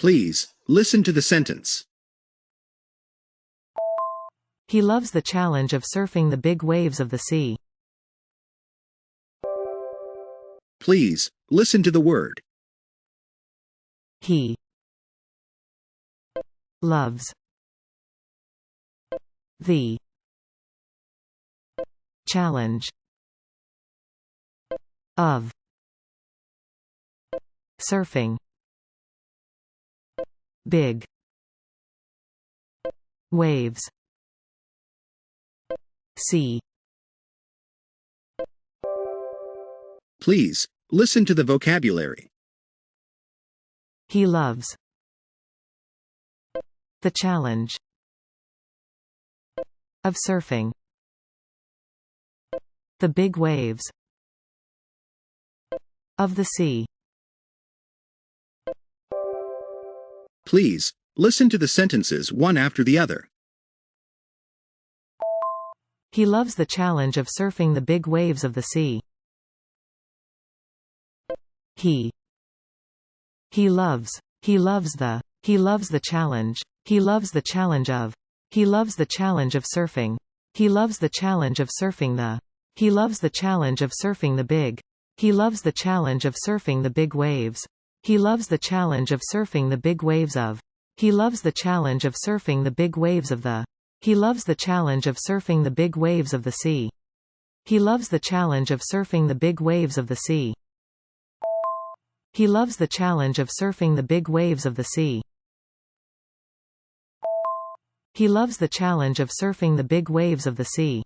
Please, listen to the sentence. He loves the challenge of surfing the big waves of the sea. Please, listen to the word. He loves the challenge of surfing big waves sea. Please, listen to the vocabulary. He loves the challenge of surfing the big waves of the sea. Please, listen to the sentences one after the other. He loves the challenge of surfing the big waves of the sea. He loves the challenge. He loves the challenge of. He loves the challenge of surfing. He loves the challenge of surfing the. He loves the challenge of surfing the big. He loves the challenge of surfing the big waves. He loves the challenge of surfing the big waves of. He loves the challenge of surfing the big waves of the. He loves the challenge of surfing the big waves of the sea. He loves the challenge of surfing the big waves of the sea. He loves the challenge of surfing the big waves of the sea. He loves the challenge of surfing the big waves of the sea.